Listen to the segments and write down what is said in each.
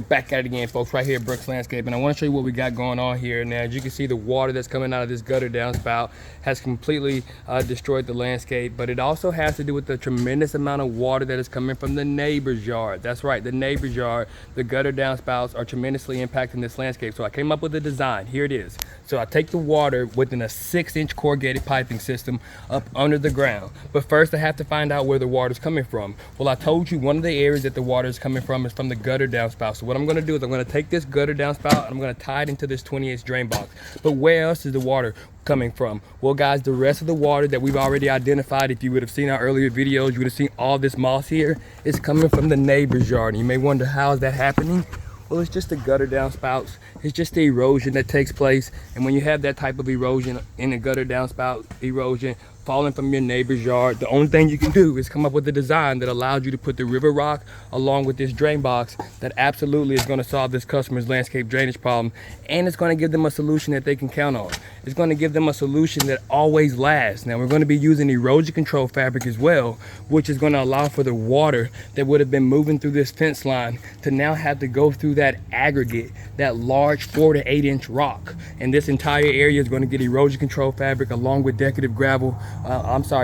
Back at it again, folks, right here at Brooks Landscape, and I want to show you what we got going on here. Now, as you can see, the water that's coming out of this gutter downspout has completely destroyed the landscape, but it also has to do with the tremendous amount of water that is coming from the neighbor's yard. That's right, the neighbor's yard. The gutter downspouts are tremendously impacting this landscape. So I came up with a design. Here it is. So I take the water within a 6-inch corrugated piping system up under the ground. But first I have to find out where the water is coming from. Well, I told you one of the areas that the water is coming from is from the gutter downspout. So what I'm gonna do is I'm gonna take this gutter downspout and I'm gonna tie it into this 20-inch drain box. But where else is the water coming from? Well, guys, the rest of the water that we've already identified, if you would have seen our earlier videos, you would have seen all this moss here is coming from the neighbor's yard. And you may wonder, how is that happening? Well, it's just the gutter downspouts. It's just the erosion that takes place. And when you have that type of erosion in a gutter downspout, erosion falling from your neighbor's yard, the only thing you can do is come up with a design that allows you to put the river rock along with this drain box that absolutely is going to solve this customer's landscape drainage problem, and it's going to give them a solution that they can count on. It's going to give them a solution that always lasts. Now, we're going to be using erosion control fabric as well, which is going to allow for the water that would have been moving through this fence line to now have to go through that aggregate, that large 4 to 8 inch rock. And this entire area is going to get erosion control fabric along with decorative gravel,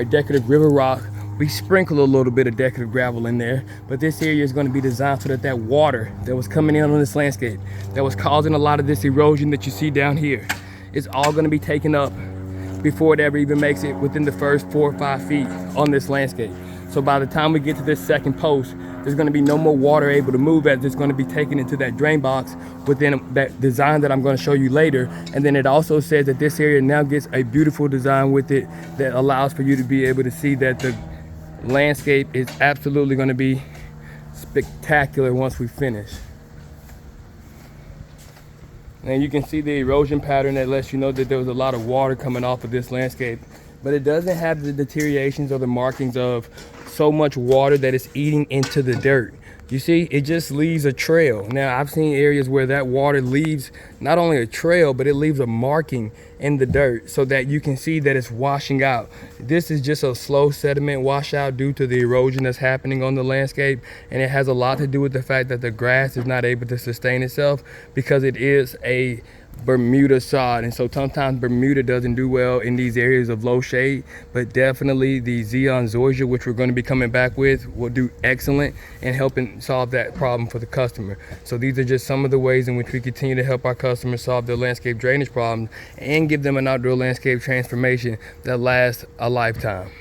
decorative river rock. We sprinkle a little bit of decorative gravel in there, but this area is going to be designed so that that water that was coming in on this landscape, that was causing a lot of this erosion that you see down here, is all going to be taken up before it ever even makes it within the first 4 or 5 feet on this landscape. So by the time we get to this second post, there's going to be no more water able to move, as it's going to be taken into that drain box within that design that I'm going to show you later. And then it also says that this area now gets a beautiful design with it that allows for you to be able to see that the landscape is absolutely going to be spectacular once we finish. And you can see the erosion pattern that lets you know that there was a lot of water coming off of this landscape, but it doesn't have the deteriorations or the markings of so much water that it's eating into the dirt. You see, it just leaves a trail. Now, I've seen areas where that water leaves not only a trail, but it leaves a marking in the dirt so that you can see that it's washing out. This is just a slow sediment washout due to the erosion that's happening on the landscape. And it has a lot to do with the fact that the grass is not able to sustain itself because it is a Bermuda sod, and so sometimes Bermuda doesn't do well in these areas of low shade, but definitely the Zeon Zoysia, which we're going to be coming back with, will do excellent in helping solve that problem for the customer. So these are just some of the ways in which we continue to help our customers solve their landscape drainage problems and give them an outdoor landscape transformation that lasts a lifetime.